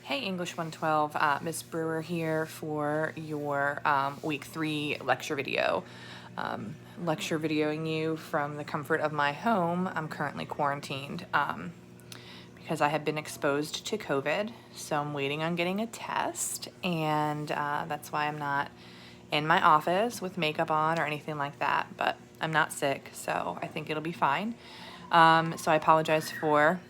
Hey, English 112, Miss Brewer here for your week 3 lecture video. Lecture videoing you from the comfort of my home. I'm currently quarantined because I have been exposed to COVID, so I'm waiting on getting a test, and that's why I'm not in my office with makeup on or anything like that, but I'm not sick, so I think it'll be fine. So I apologize for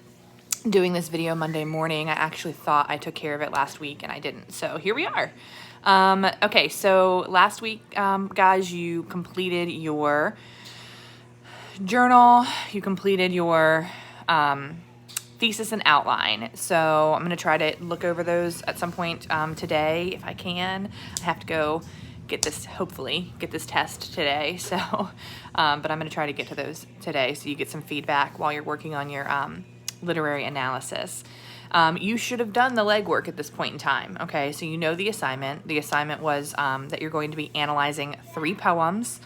doing this video Monday morning. I actually thought I took care of it last week and I didn't, so here we are. Okay, so last week, guys, you completed your journal, you completed your thesis and outline, so I'm going to try to look over those at some point today if I can. I have to go hopefully get this test today, so but I'm going to try to get to those today so you get some feedback while you're working on your literary analysis. You should have done the legwork at this point in time, okay? So you know the assignment. The assignment was that you're going to be analyzing 3 poems.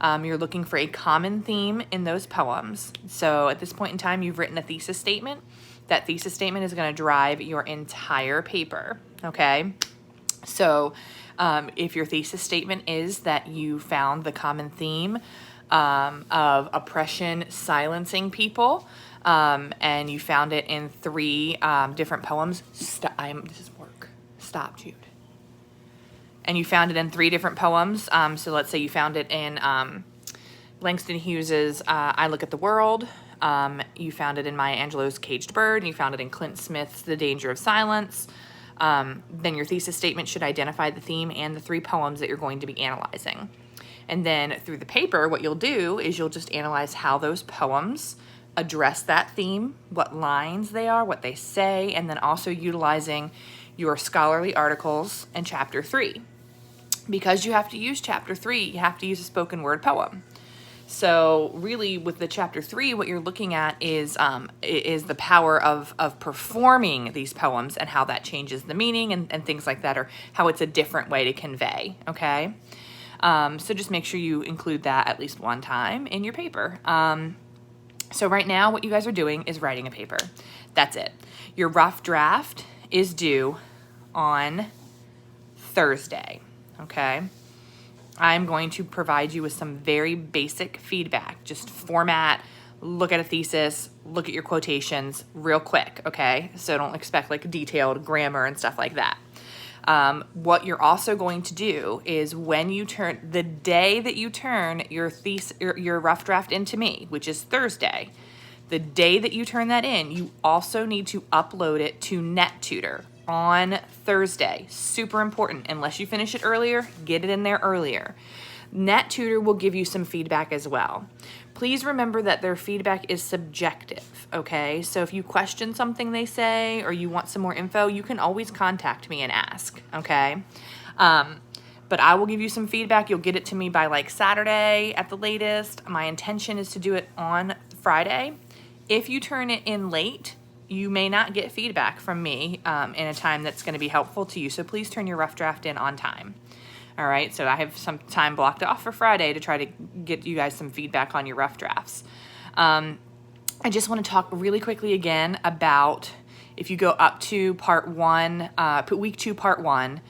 You're looking for a common theme in those poems. So at this point in time, you've written a thesis statement. That thesis statement is going to drive your entire paper, okay? So if your thesis statement is that you found the common theme of oppression silencing people, and you found it in 3 different poems. This is work. Stop, Jude. And you found it in 3 different poems. So let's say you found it in Langston Hughes's I Look at the World. You found it in Maya Angelou's Caged Bird. And you found it in Clint Smith's The Danger of Silence. Then your thesis statement should identify the theme and the 3 poems that you're going to be analyzing. And then through the paper, what you'll do is you'll just analyze how those poems address that theme, what lines they are, what they say, and then also utilizing your scholarly articles in chapter 3. Because you have to use chapter 3, you have to use a spoken word poem. So really with the chapter 3, what you're looking at is the power of performing these poems and how that changes the meaning and things like that, or how it's a different way to convey, okay? So just make sure you include that at least one time in your paper. So right now, what you guys are doing is writing a paper. That's it. Your rough draft is due on Thursday, okay? I'm going to provide you with some very basic feedback. Just format, look at a thesis, look at your quotations real quick, okay? So don't expect like detailed grammar and stuff like that. What you're also going to do is when you the day that you turn your rough draft into me, which is Thursday, the day that you turn that in, you also need to upload it to NetTutor on Thursday. Super important. Unless you finish it earlier, get it in there earlier. NetTutor will give you some feedback as well. Please remember that their feedback is subjective, okay? So if you question something they say or you want some more info, you can always contact me and ask, okay? But I will give you some feedback. You'll get it to me by like Saturday at the latest. My intention is to do it on Friday. If you turn it in late, you may not get feedback from me in a time that's going to be helpful to you. So please turn your rough draft in on time. All right, so I have some time blocked off for Friday to try to get you guys some feedback on your rough drafts. I just want to talk really quickly again about if you go up to part 1, week 2, part 1,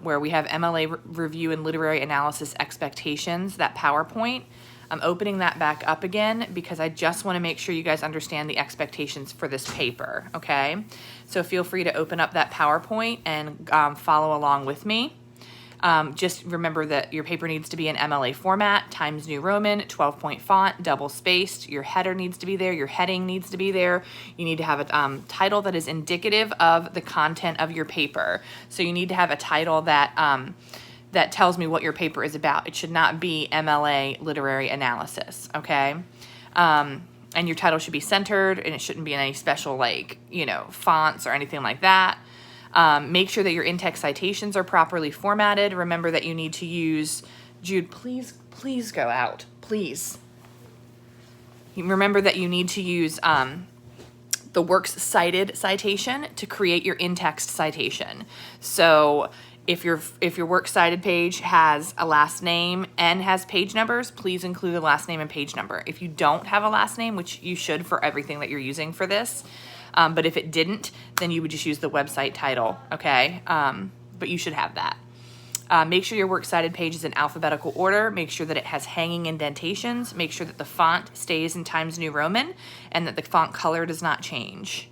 where we have MLA review and literary analysis expectations, that PowerPoint. I'm opening that back up again because I just want to make sure you guys understand the expectations for this paper, okay? So feel free to open up that PowerPoint and follow along with me. Just remember that your paper needs to be in MLA format, Times New Roman, 12-point font, double spaced. Your header needs to be there. Your heading needs to be there. You need to have a title that is indicative of the content of your paper. So you need to have a title that that tells me what your paper is about. It should not be MLA literary analysis, okay? And your title should be centered, and it shouldn't be in any special, like, fonts or anything like that. Make sure that your in-text citations are properly formatted. Remember that you need to use, Jude, please go out, please. Remember that you need to use the works cited citation to create your in-text citation. So if your works cited page has a last name and has page numbers, please include the last name and page number. If you don't have a last name, which you should for everything that you're using for this, But if it didn't, then you would just use the website title, okay? But you should have that. Make sure your works cited page is in alphabetical order. Make sure that it has hanging indentations. Make sure that the font stays in Times New Roman and that the font color does not change.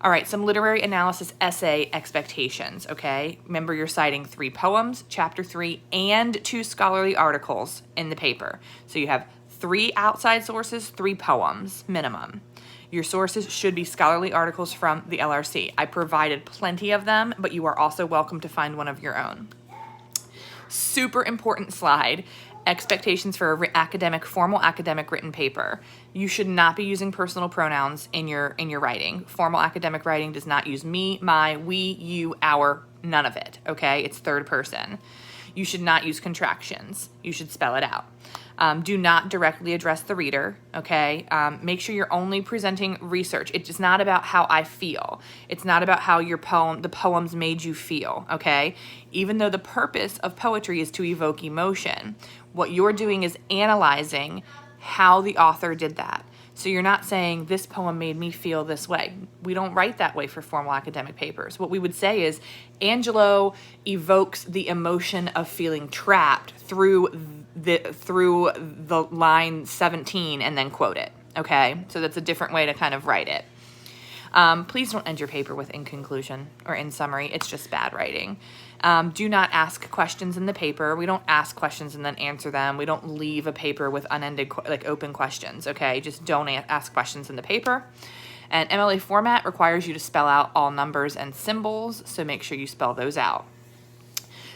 All right, some literary analysis essay expectations, okay? Remember, you're citing 3 poems, chapter 3, and 2 scholarly articles in the paper. So you have 3 outside sources, 3 poems minimum. Your sources should be scholarly articles from the LRC. I provided plenty of them, but you are also welcome to find one of your own. Super important slide. Expectations for a formal academic written paper. You should not be using personal pronouns in your writing. Formal academic writing does not use me, my, we, you, our, none of it, okay? It's third person. You should not use contractions. You should spell it out. Do not directly address the reader, okay? Make sure you're only presenting research. It's not about how I feel. It's not about how the poems made you feel, okay? Even though the purpose of poetry is to evoke emotion, what you're doing is analyzing how the author did that. So you're not saying, this poem made me feel this way. We don't write that way for formal academic papers. What we would say is, Angelo evokes the emotion of feeling trapped through the line 17 and then quote it, okay? So that's a different way to kind of write it. Please don't end your paper with in conclusion or in summary. It's just bad writing. Do not ask questions in the paper. We don't ask questions and then answer them. We don't leave a paper with unended, open questions, okay? Just don't ask questions in the paper. And MLA format requires you to spell out all numbers and symbols, so make sure you spell those out.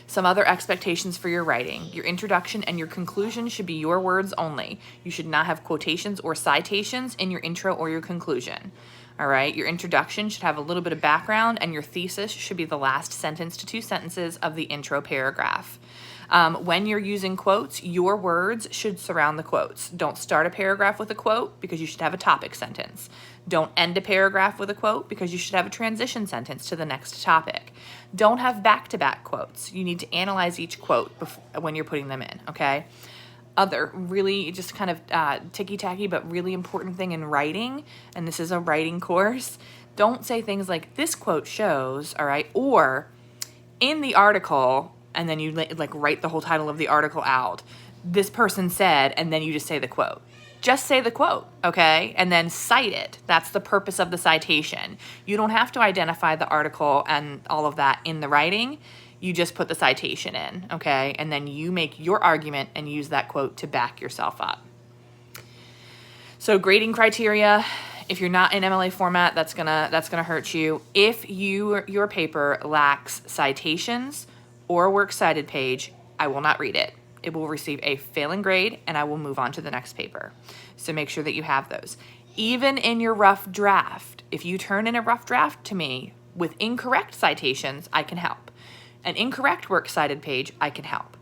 Some other expectations for your writing. Your introduction and your conclusion should be your words only. You should not have quotations or citations in your intro or your conclusion. All right, your introduction should have a little bit of background, and your thesis should be the last sentence to 2 sentences of the intro paragraph. When you're using quotes, your words should surround the quotes. Don't start a paragraph with a quote, because you should have a topic sentence. Don't end a paragraph with a quote, because you should have a transition sentence to the next topic. Don't have back-to-back quotes. You need to analyze each quote when you're putting them in, okay? Other really just kind of ticky-tacky but really important thing in writing, and this is a writing course, don't say things like, this quote shows, all right, or in the article, and then you write the whole title of the article out. This person said, and then you just say the quote. Just say the quote, okay? And then cite it. That's the purpose of the citation. You don't have to identify the article and all of that in the writing. You just put the citation in, okay? And then you make your argument and use that quote to back yourself up. So grading criteria, if you're not in MLA format, that's gonna hurt you. If your paper lacks citations or a works cited page, I will not read it. It will receive a failing grade, and I will move on to the next paper. So make sure that you have those. Even in your rough draft, if you turn in a rough draft to me with incorrect citations, I can help. An incorrect works cited page, I can help.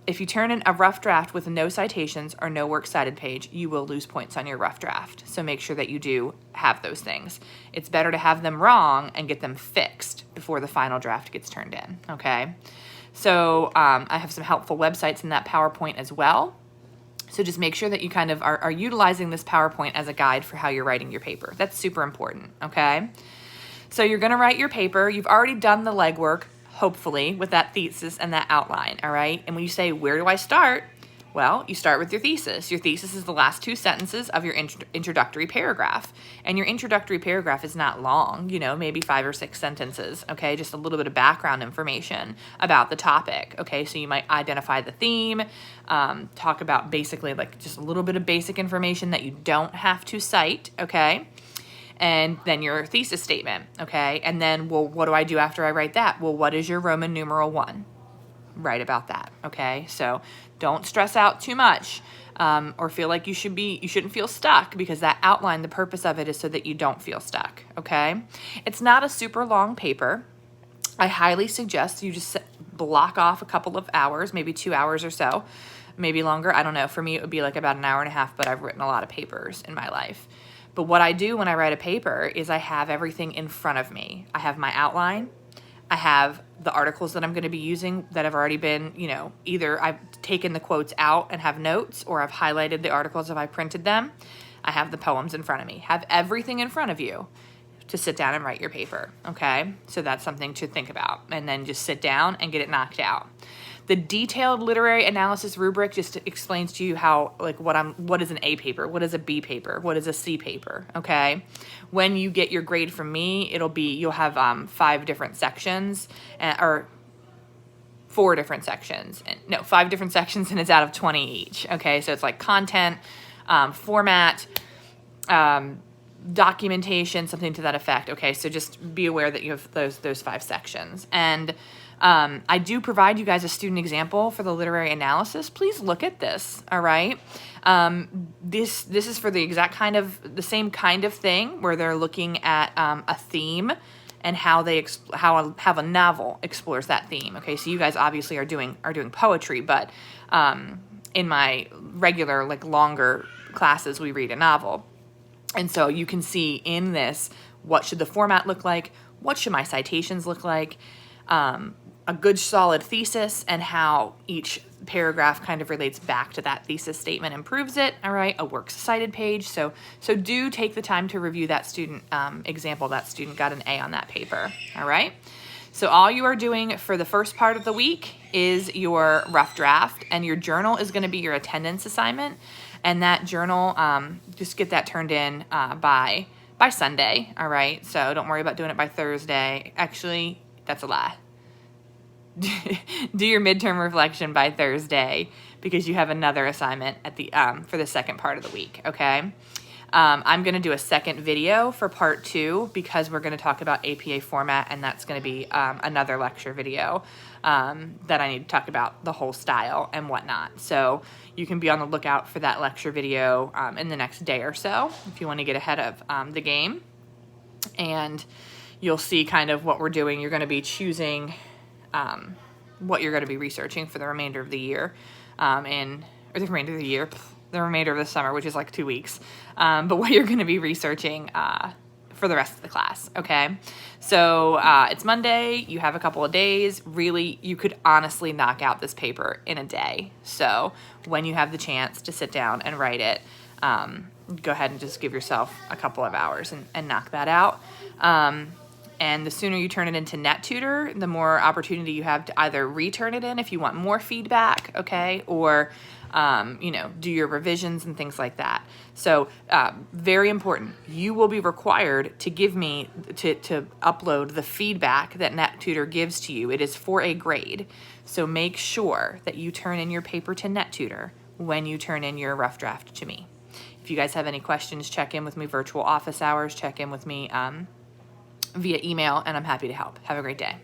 If you turn in a rough draft with no citations or no works cited page, you will lose points on your rough draft. So make sure that you do have those things. It's better to have them wrong and get them fixed before the final draft gets turned in, okay? So I have some helpful websites in that PowerPoint as well. So just make sure that you kind of are utilizing this PowerPoint as a guide for how you're writing your paper. That's super important, okay? So you're gonna write your paper. You've already done the legwork, hopefully, with that thesis and that outline, all right? And when you say, where do I start? Well, you start with your thesis. Your thesis is the last 2 sentences of your introductory paragraph. And your introductory paragraph is not long, maybe 5 or 6 sentences, okay? Just a little bit of background information about the topic, okay? So you might identify the theme, talk about basically just a little bit of basic information that you don't have to cite, okay? And then your thesis statement, okay? And then, well, what do I do after I write that? Well, what is your Roman numeral 1? Write about that, okay? So don't stress out too much or feel like you shouldn't feel stuck, because that outline, the purpose of it is so that you don't feel stuck, okay? It's not a super long paper. I highly suggest you just block off a couple of hours, maybe 2 hours or so, maybe longer. I don't know. For me, it would be about an hour and a half, but I've written a lot of papers in my life. But what I do when I write a paper is I have everything in front of me. I have my outline. I have the articles that I'm going to be using that have already been, either I've taken the quotes out and have notes, or I've highlighted the articles if I printed them. I have the poems in front of me. Have everything in front of you. to sit down and write your paper, okay? So that's something to think about. And then just sit down and get it knocked out. The detailed literary analysis rubric just explains to you how, like, what is an A paper, what is a B paper, what is a C paper, okay? When you get your grade from me, you'll have 5 different sections, or 4 different sections. No, 5 different sections, and it's out of 20 each, okay? So it's like content, format, documentation, something to that effect, okay? So just be aware that you have those 5 sections. And I do provide you guys a student example for the literary analysis. Please look at this, all right? This is for the same kind of thing where they're looking at a theme and how a novel explores that theme. Okay, so you guys obviously are doing poetry, but in my regular, like, longer classes, we read a novel. And so you can see in this, what should the format look like? What should my citations look like? A good solid thesis, and how each paragraph kind of relates back to that thesis statement and proves it, all right? A works cited page. So do take the time to review that student example. That student got an A on that paper, all right? So all you are doing for the first part of the week is your rough draft, and your journal is gonna be your attendance assignment. And that journal, just get that turned in by Sunday, all right? So don't worry about doing it by Thursday. Actually, that's a lie. Do your midterm reflection by Thursday, because you have another assignment at the for the second part of the week, okay? I'm going to do a second video for part 2, because we're going to talk about APA format, and that's going to be another lecture video that I need to talk about the whole style and whatnot. So you can be on the lookout for that lecture video in the next day or so if you want to get ahead of the game. And you'll see kind of what we're doing. You're going to be choosing what you're going to be researching for the remainder of the year, the remainder of the summer, which is like 2 weeks, but what you're going to be researching for the rest of the class, okay? So it's Monday, you have a couple of days. Really, you could honestly knock out this paper in a day. So when you have the chance to sit down and write it, go ahead and just give yourself a couple of hours and knock that out. And the sooner you turn it into NetTutor, the more opportunity you have to either return it in if you want more feedback, okay, or do your revisions and things like that. So very important, you will be required to give me, to upload the feedback that NetTutor gives to you. It is for a grade. So make sure that you turn in your paper to NetTutor when you turn in your rough draft to me. If you guys have any questions, check in with me virtual office hours, check in with me via email, and I'm happy to help. Have a great day.